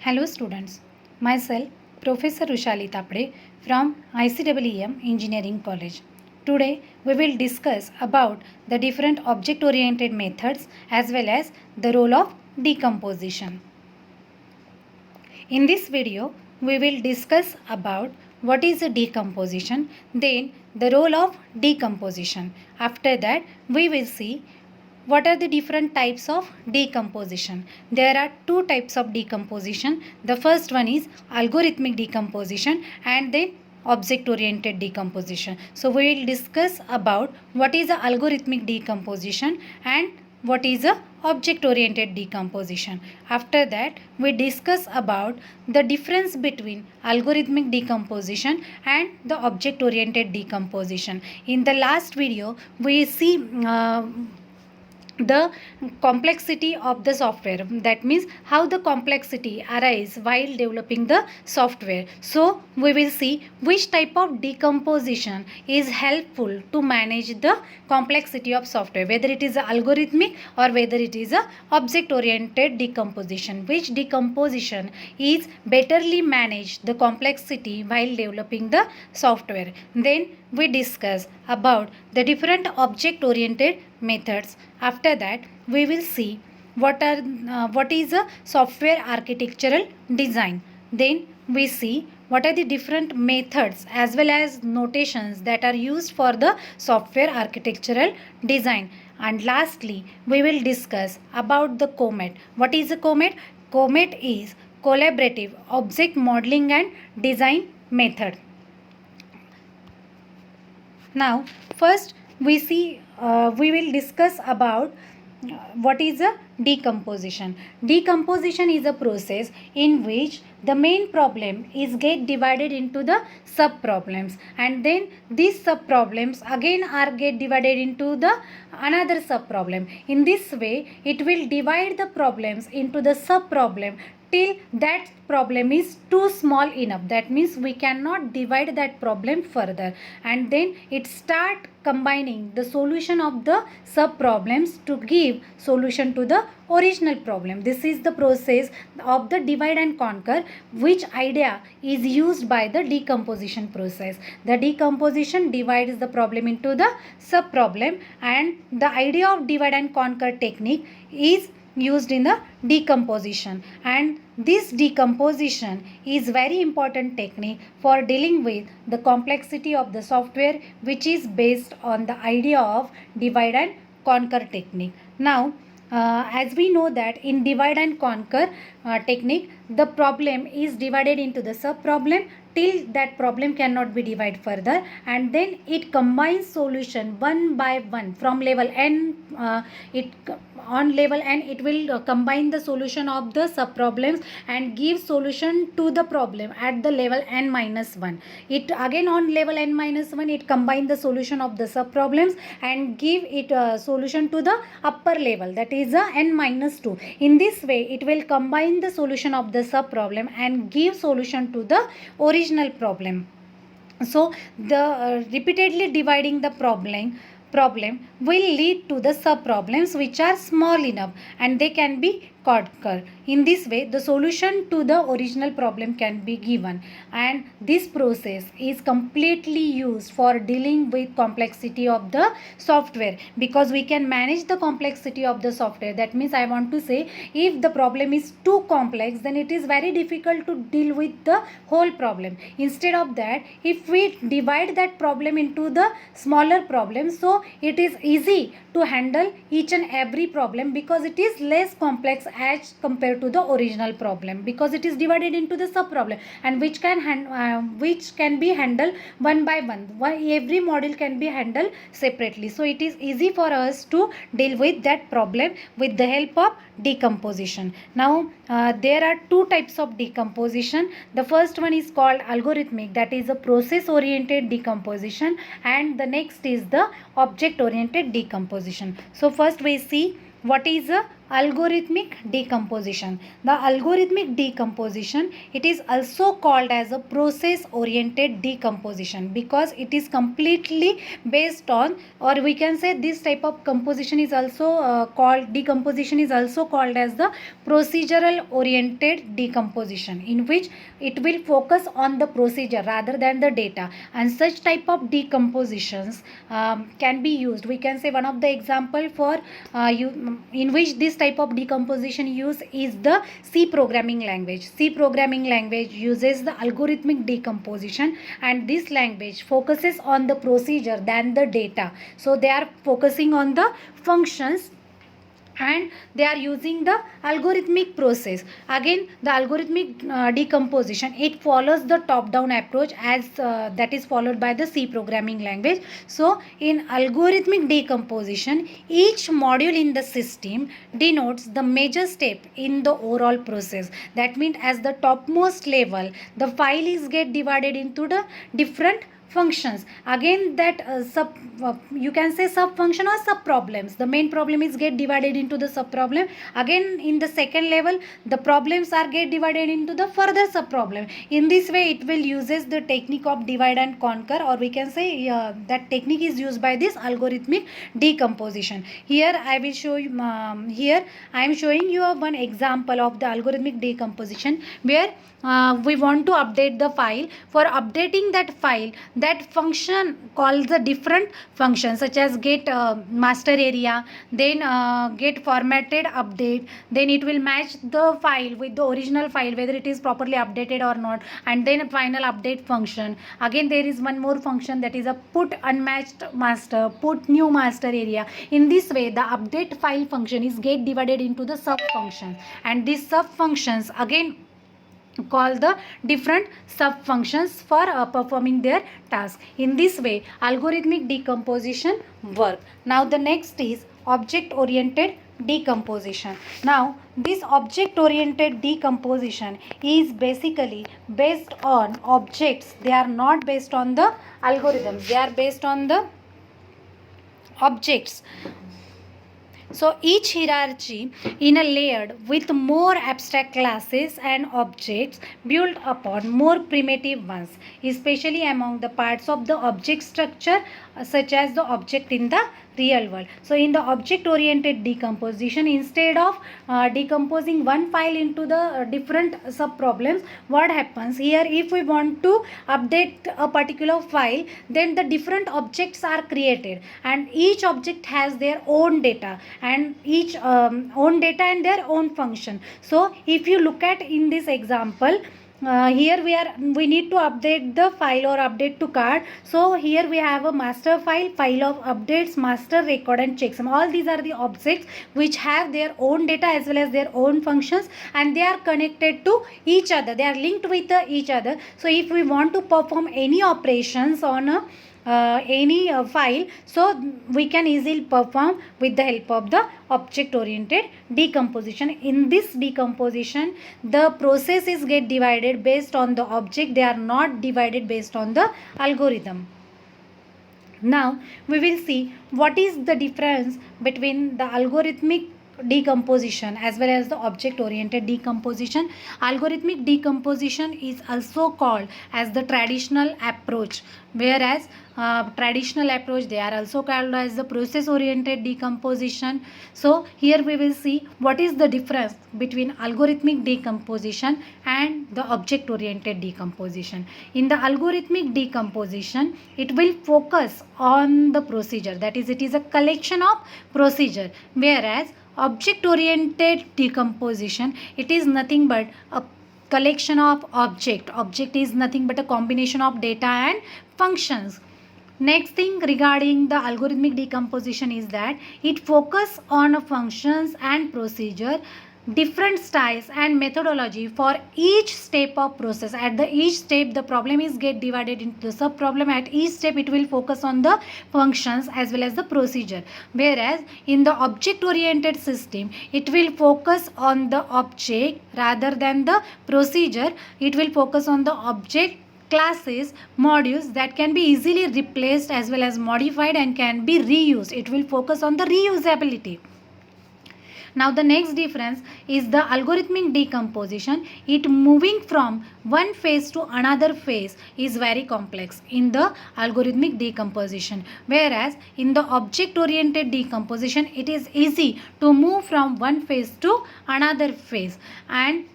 Hello students, myself Professor Rushali Tapde from ICEEM Engineering College. Today we will discuss about the different object-oriented methods as well as the role of decomposition. In this video, we will discuss about what is a decomposition, then the role of decomposition. After that, we will see what are the different types of decomposition. There are two types of decomposition. The first one is algorithmic decomposition and then object oriented decomposition. So we will discuss about what is a algorithmic decomposition and what is a object oriented decomposition. After that we discuss about the difference between algorithmic decomposition and the object oriented decomposition. In the last video we see the complexity of the software, that means how the complexity arises while developing the software. So we will see which type of decomposition is helpful to manage the complexity of software, whether it is a algorithmic or whether it is a object oriented decomposition, which decomposition is betterly manage the complexity while developing the software. Then we discuss about the different object oriented methods. After that we will see what is a software architectural design. Then we see what are the different methods as well as notations that are used for the software architectural design. And lastly we will discuss about the COMET. What is a COMET? COMET is collaborative object modeling and design method. Now first we will discuss about what is a decomposition. Decomposition is a process in which the main problem is get divided into the sub problems, and then these sub problems again are get divided into the another sub problem. In this way it will divide the problems into the sub problem till that problem is too small enough. That means we cannot divide that problem further, and then it start combining the solution of the sub problems to give solution to the original problem. This is the process of the divide and conquer, which idea is used by the decomposition process. The decomposition divides the problem into the sub problem, and the idea of divide and conquer technique is used in the decomposition, and this decomposition is very important technique for dealing with the complexity of the software, which is based on the idea of divide and conquer technique. Now as we know that in divide and conquer technique, the problem is divided into the sub problem till that problem cannot be divided further, and then it combines solution one by one from level n. On level n it will combine the solution of the sub problems and give solution to the problem at the level n minus 1. It again on level n minus 1 it combine the solution of the sub problems and give it a solution to the upper level, that is a n minus 2. In this way it will combine the solution of the sub problem and give solution to the original problem. So the repeatedly dividing the problem will lead to the sub problems which are small enough and they can be conquered. In this way the solution to the original problem can be given, and this process is completely used for dealing with complexity of the software, because we can manage the complexity of the software. That means I want to say, if the problem is too complex then it is very difficult to deal with the whole problem. Instead of that, if we divide that problem into the smaller problems, so it is easy to handle each and every problem, because it is less complex as compared to the original problem, because it is divided into the sub problem, and which can be handled one by one. Every module can be handled separately, so it is easy for us to deal with that problem with the help of decomposition. Now there are two types of decomposition. The first one is called algorithmic, that is a process oriented decomposition, and the next is the object oriented decomposition. So first we see what is a algorithmic decomposition. The algorithmic decomposition, it is also called as a process oriented decomposition because it is completely based on, or we can say this type of composition is also called decomposition is also called as the procedural oriented decomposition, in which it will focus on the procedure rather than the data. And such type of decompositions can be used. We can say one of the example for in which this type of decomposition use is the C programming language. C programming language uses the algorithmic decomposition, and this language focuses on the procedure than the data. So they are focusing on the functions and they are using the algorithmic process. Again, the algorithmic decomposition, it follows the top down approach as that is followed by the C programming language. So in algorithmic decomposition, each module in the system denotes the major step in the overall process. That means as the topmost level, the file is get divided into the different functions. Again, that you can say sub function or sub problems. The main problem is get divided into the sub problem. Again, in the second level, the problems are get divided into the further sub problem. In this way, it will uses the technique of divide and conquer, or we can say that technique is used by this algorithmic decomposition. Here I will show you here I am showing you one example of the algorithmic decomposition where we want to update the file. For updating that file, that function calls the different functions such as get master area, then get formatted update, then it will match the file with the original file whether it is properly updated or not, and then a final update function. Again, there is one more function, that is a put unmatched master, put new master area. In this way, the update file function is get divided into the sub functions, and these sub functions again call the different sub functions for performing their task. In this way, algorithmic decomposition work. Now the next is object oriented decomposition. Now this object oriented decomposition is basically based on objects. They are not based on the algorithms, they are based on the objects. So each hierarchy in a layered with more abstract classes and objects built upon more primitive ones, especially among the parts of the object structure such as the object in the real world. So in the object oriented decomposition, instead of decomposing one file into the different sub problems, what happens here, if we want to update a particular file, then the different objects are created and each object has their own data and each own data and their own function. So if you look at in this example, here we need to update the file or update to card. So here we have a master file, file of updates, master record and checksum. All these are the objects which have their own data as well as their own functions, and they are connected to each other, they are linked with each other. So if we want to perform any operations on a any file, so we can easily perform with the help of the object oriented decomposition. In this decomposition, the processes get divided based on the object, they are not divided based on the algorithm. Now we will see what is the difference between the algorithmic decomposition as well as the object oriented decomposition. Algorithmic decomposition is also called as the traditional approach, whereas traditional approach, they are also called as the process oriented decomposition. So here we will see what is the difference between algorithmic decomposition and the object oriented decomposition. In the algorithmic decomposition, it will focus on the procedure, that is, it is a collection of procedure, whereas object oriented decomposition, it is nothing but a collection of object is nothing but a combination of data and functions. Next thing regarding the algorithmic decomposition is that it focus on functions and procedure, different styles and methodology for each step of process. At the each step, the problem is get divided into the sub problem. At each step, it will focus on the functions as well as the procedure, whereas in the object oriented system, it will focus on the object rather than the procedure. It will focus on the object, classes, modules that can be easily replaced as well as modified and can be reused. It will focus on the reusability. Now the next difference is the algorithmic decomposition. It moving from one phase to another phase is very complex in the algorithmic decomposition, whereas in the object oriented decomposition it is easy to move from one phase to another phase. And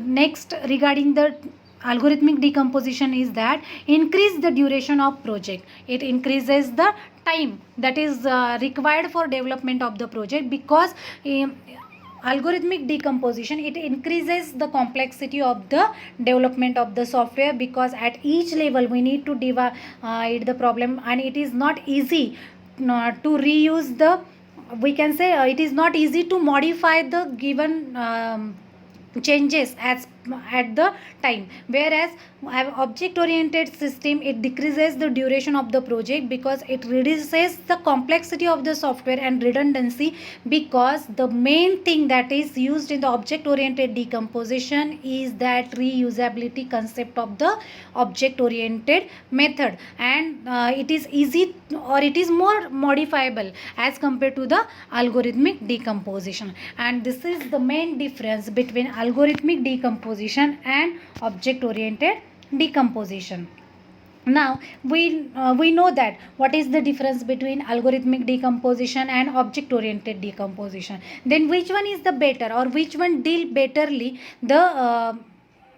next, regarding the algorithmic decomposition is that increase the duration of project. It increases the time that is required for development of the project, because algorithmic decomposition, it increases the complexity of the development of the software, because at each level we need to divide the problem, and it is not easy to reuse the, we can say it is not easy to modify the given changes as at the time, whereas object oriented system, it decreases the duration of the project because it reduces the complexity of the software and redundancy, because the main thing that is used in the object oriented decomposition is that reusability concept of the object oriented method, and it is easy or it is more modifiable as compared to the algorithmic decomposition. And this is the main difference between algorithmic decomposition and object oriented decomposition. Now we know that what is the difference between algorithmic decomposition and object oriented decomposition. Then which one is the better, or which one deal betterly the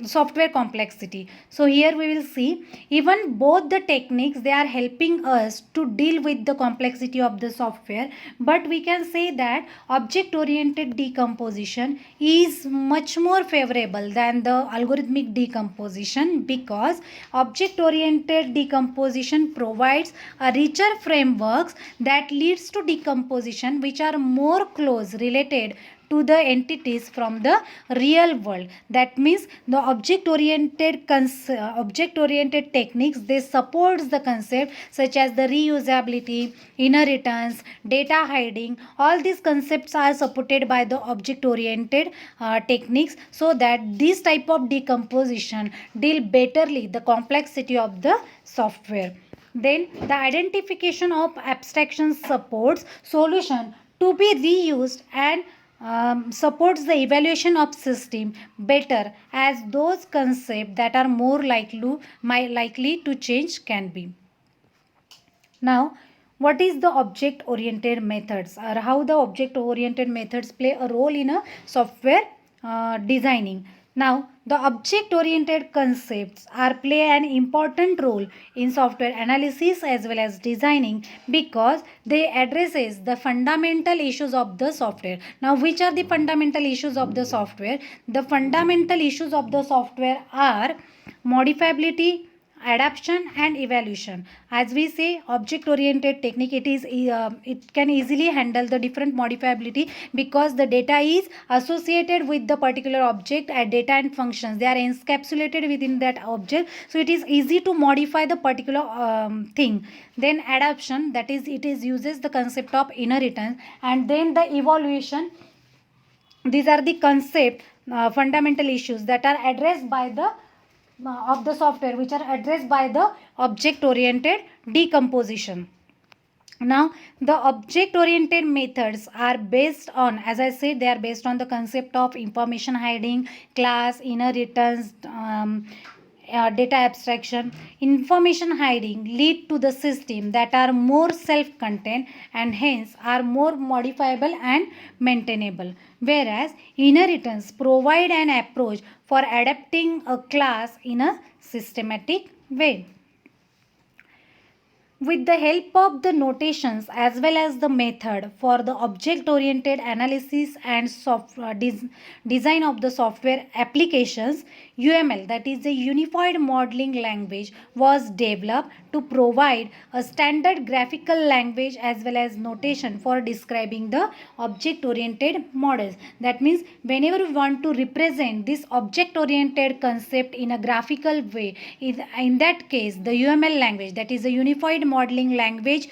software complexity? So here we will see, even both the techniques, they are helping us to deal with the complexity of the software, but we can say that object oriented decomposition is much more favorable than the algorithmic decomposition, because object oriented decomposition provides a richer frameworks that leads to decomposition which are more close related to the entities from the real world. That means the object oriented techniques, they supports the concept such as the reusability, inheritance, data hiding. All these concepts are supported by the object oriented techniques, so that this type of decomposition deal betterly the complexity of the software. Then the identification of abstraction supports solution to be reused, and supports the evaluation of system better, as those concepts that are more likely to change can be. Now, what is the object oriented methods, or how the object oriented methods play a role in a software designing? Now, the object oriented concepts are play an important role in software analysis as well as designing, because they addresses the fundamental issues of the software. Now, which are the fundamental issues of the software? The fundamental issues of the software are modifiability, adaptation and evaluation. As we say, object oriented technique, it can easily handle the different modifiability, because the data is associated with the particular object, and data and functions, they are encapsulated within that object, so it is easy to modify the particular thing. Then adaptation, that is, it is uses the concept of inheritance. And then the evaluation, these are the concept fundamental issues that are addressed by the of the software, which are addressed by the object oriented decomposition. Now, the object oriented methods are based on, as I said, they are based on the concept of information hiding, class, inheritance, data abstraction. Information hiding lead to the system that are more self-contained and hence are more modifiable and maintainable, whereas inheritance provide an approach for adapting a class in a systematic way. With the help of the notations as well as the method for the object oriented analysis and design of the software applications, UML, that is the Unified Modeling Language, was developed to provide a standard graphical language as well as notation for describing the object oriented models. That means whenever we want to represent this object oriented concept in a graphical way, in that case the UML language, that is a Unified Modeling Language,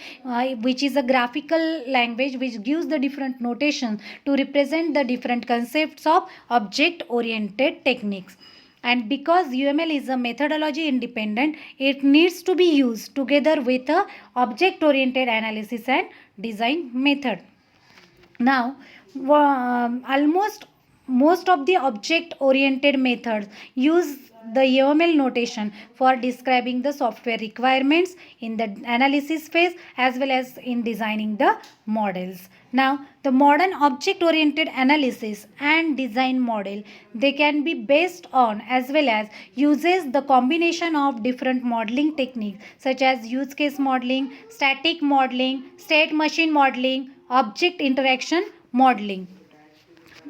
which is a graphical language which gives the different notations to represent the different concepts of object oriented techniques. And because UML is a methodology independent, it needs to be used together with a object oriented analysis and design method. Now, Almost most of the object oriented methods use the UML notation for describing the software requirements in the analysis phase as well as in designing the models. Now the modern object oriented analysis and design model, they can be based on as well as uses the combination of different modeling techniques such as use case modeling, static modeling, state machine modeling, object interaction modeling.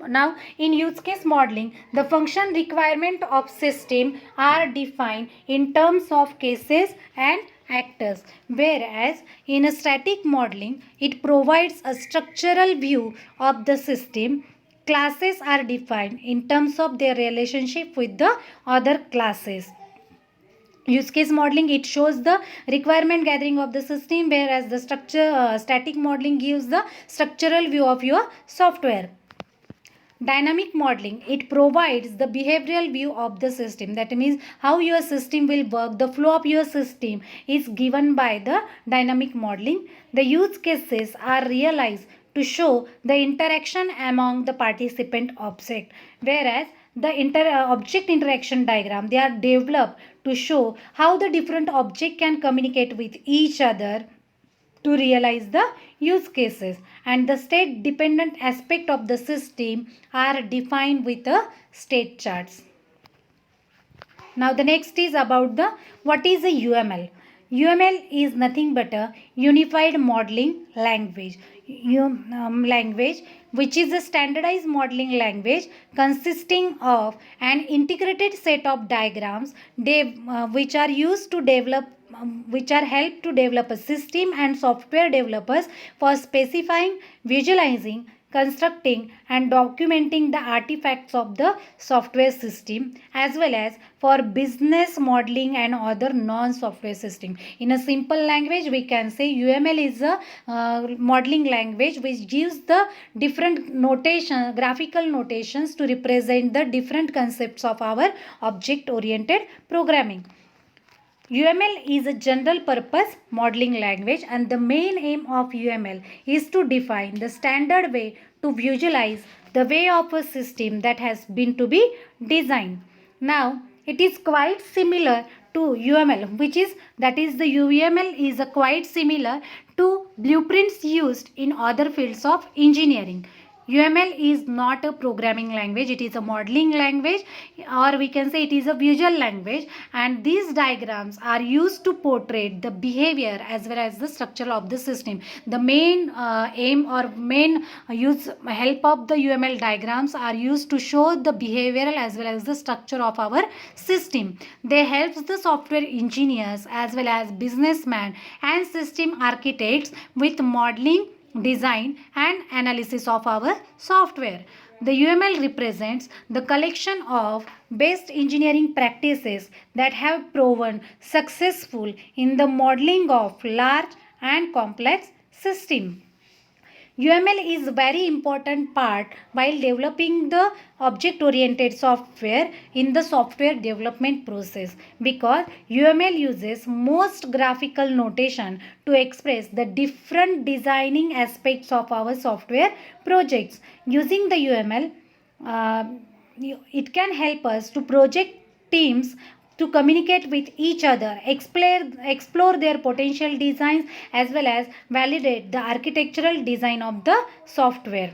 Now in use case modeling, the function requirement of system are defined in terms of cases and actors, whereas in a static modeling it provides a structural view of the system. Classes are defined in terms of their relationship with the other classes. Use case modeling, it shows the requirement gathering of the system, whereas the static modeling gives the structural view of your software. Dynamic modeling, it provides the behavioral view of the system. That means how your system will work, the flow of your system is given by the dynamic modeling. The use cases are realized to show the interaction among the participant object, whereas the object interaction diagram, they are developed to show how the different object can communicate with each other to realize the use cases, and the state dependent aspect of the system are defined with the state charts. Now the next is about the what is a UML. UML is nothing but a unified modeling language. Language which is a standardized modeling language consisting of an integrated set of diagrams which are used to develop which are help to develop a system and software developers for specifying, visualizing, constructing and documenting the artifacts of the software system as well as for business modeling and other non-software system. In a simple language, we can say UML is a modeling language which gives the different notation, graphical notations to represent the different concepts of our object oriented programming. UML is a general purpose modeling language, and the main aim of UML is to define the standard way to visualize the way of a system that has been to be designed. Now it is quite similar to UML, which is that is the UML is a quite similar to blueprints used in other fields of engineering. UML is not a programming language, it is a modeling language, or we can say it is a visual language, and these diagrams are used to portray the behavior as well as the structure of the system. The main aim or main help of the UML diagrams are used to show the behavioral as well as the structure of our system. They help the software engineers as well as businessmen and system architects with modeling, design and analysis of our software. The UML represents the collection of best engineering practices that have proven successful in the modeling of large and complex systems. UML is a very important part while developing the object oriented software in the software development process, because UML uses most graphical notation to express the different designing aspects of our software projects. Using the UML, it can help us to project teams to communicate with each other, explore their potential designs as well as validate the architectural design of the software.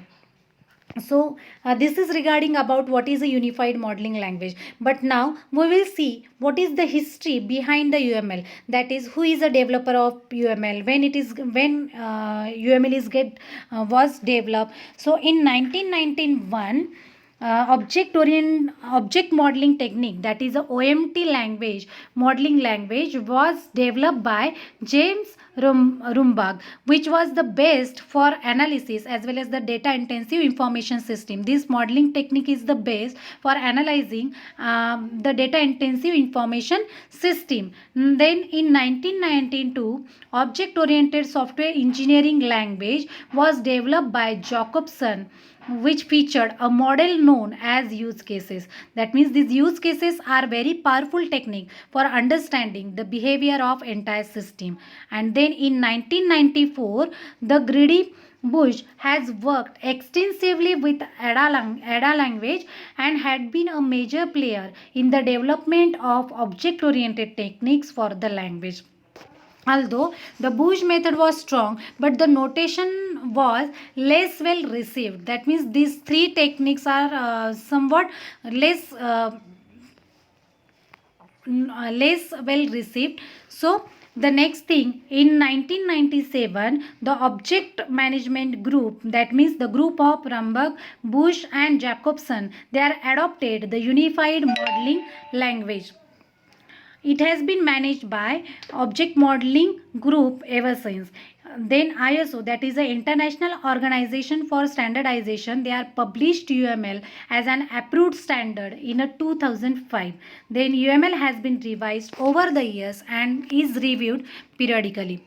So this is regarding about what is a unified modeling language. But now we will see what is the history behind the UML. That is, who is a developer of UML, when UML is was developed. So in 1991, object modeling technique, that is a OMT language, modeling language, was developed by James Rumbag, which was the best for analysis as well as the data intensive information system. This modeling technique is the best for analyzing the data intensive information system. Then in 1992, object oriented software engineering language was developed by Jacobson, which featured a model known as use cases. That means these use cases are very powerful technique for understanding the behavior of entire system. And then in 1994, the greedy Bush has worked extensively with Ada language and had been a major player in the development of object-oriented techniques for the language. Although the Bush method was strong, but the notation was less well received. That means these three techniques are somewhat less less well received. So the next thing, in 1997, the object management group, that means the group of Ramberg, Bush and Jacobson, they are adopted the unified modeling language. It has been managed by object modeling group ever since. Then ISO, that is the International Organization for Standardization, they are published UML as an approved standard in a 2005. Then UML has been revised over the years and is reviewed periodically.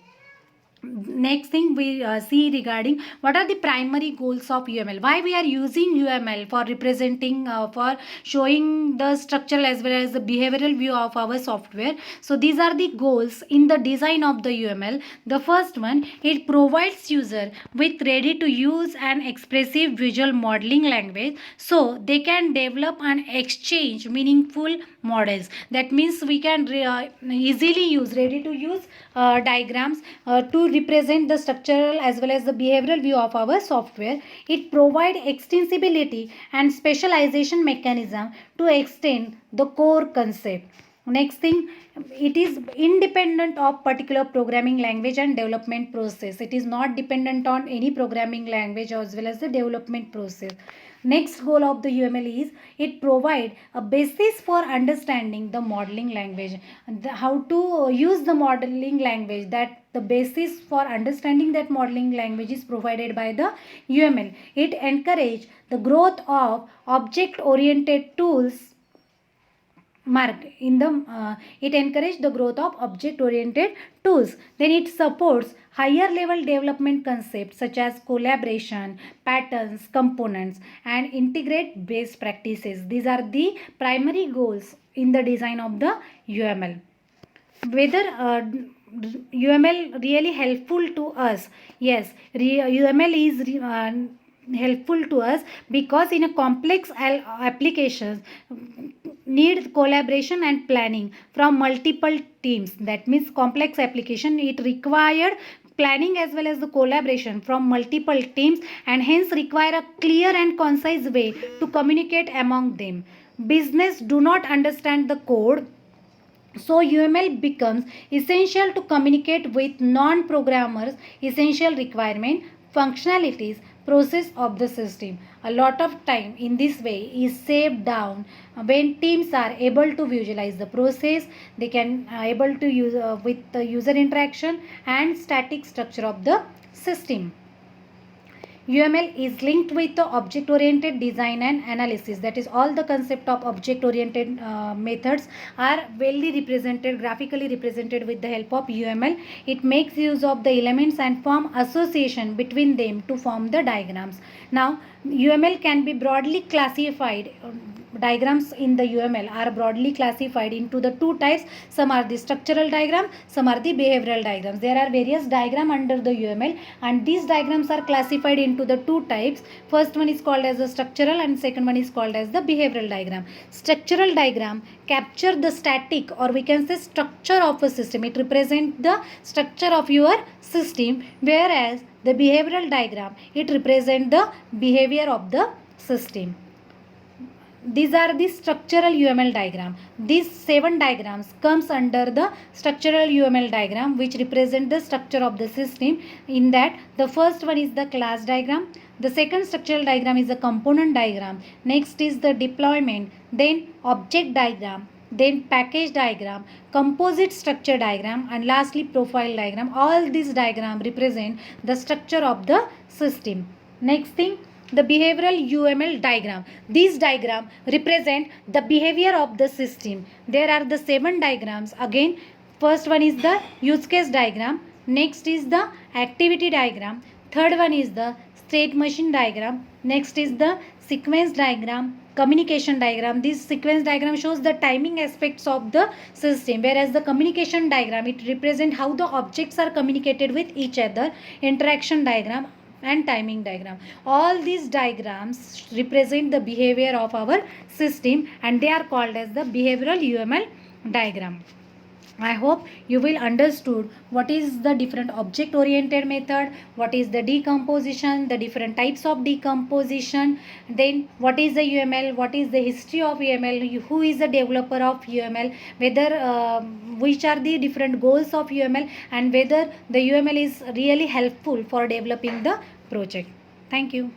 Next thing we see regarding what are the primary goals of UML. Why we are using UML for representing, for showing the structural as well as the behavioral view of our software. So these are the goals in the design of the UML. The first one, it provides user with ready to use and expressive visual modeling language so they can develop and exchange meaningful models. That means we can easily use ready to use diagrams to represent the structural as well as the behavioral view of our software. It provides extensibility and specialization mechanism to extend the core concept. Next thing, it is independent of particular programming language and development process. It is not dependent on any programming language as well as the development process. Next goal of the UML is it provide a basis for understanding the modeling language, how to use the modeling language. That the basis for understanding that modeling language is provided by the UML. It encourage the growth of object oriented tools it encouraged the growth of object oriented tools. Then it supports higher level development concepts such as collaboration, patterns, components and integrate best practices. These are the primary goals in the design of the UML. Whether UML really helpful to us? Yes, UML is helpful to us because in a complex applications need collaboration and planning from multiple teams. That means complex application, it required planning as well as the collaboration from multiple teams and hence require a clear and concise way to communicate among them. Business do not understand the code, so UML becomes essential to communicate with non-programmers. Essential requirement, functionalities, process of the system. A lot of time in this way is saved down when teams are able to visualize the process. They can able to use with the user interaction and static structure of the system. UML is linked with the object oriented design and analysis. That is, all the concept of object oriented methods are well represented, graphically represented with the help of UML. It makes use of the elements and form association between them to form the diagrams. Now UML can be broadly classified. Diagrams in the UML are broadly classified into the two types. Some are the structural diagram, some are the behavioral diagrams. There are various diagram under the UML and these diagrams are classified into the two types. First one is called as the structural and second one is called as the behavioral diagram. Structural diagram capture the static or we can say structure of a system. It represents the structure of your system, whereas the behavioral diagram, it represents the behavior of the system. These are the structural UML diagram. These 7 diagrams comes under the structural UML diagram, which represent the structure of the system. In that, the first one is the class diagram. The second structural diagram is the component diagram. Next is the deployment, then object diagram, then package diagram, composite structure diagram, and lastly profile diagram. All these diagrams represent the structure of the system. Next thing, the behavioral UML diagram. These diagrams represent the behavior of the system. There are the 7 diagrams. Again, first one is the use case diagram. Next is the activity diagram. Third one is the state machine diagram. Next is the sequence diagram, communication diagram. This sequence diagram shows the timing aspects of the system, whereas the communication diagram, it represents how the objects are communicated with each other. Interaction diagram. and timing diagram. All these diagrams represent the behavior of our system, and they are called as the behavioral UML diagram. I hope you will understood what is the different object oriented method, what is the decomposition, the different types of decomposition, then what is the UML, what is the history of UML, who is the developer of UML, whether which are the different goals of UML, and whether the UML is really helpful for developing the project. Thank you.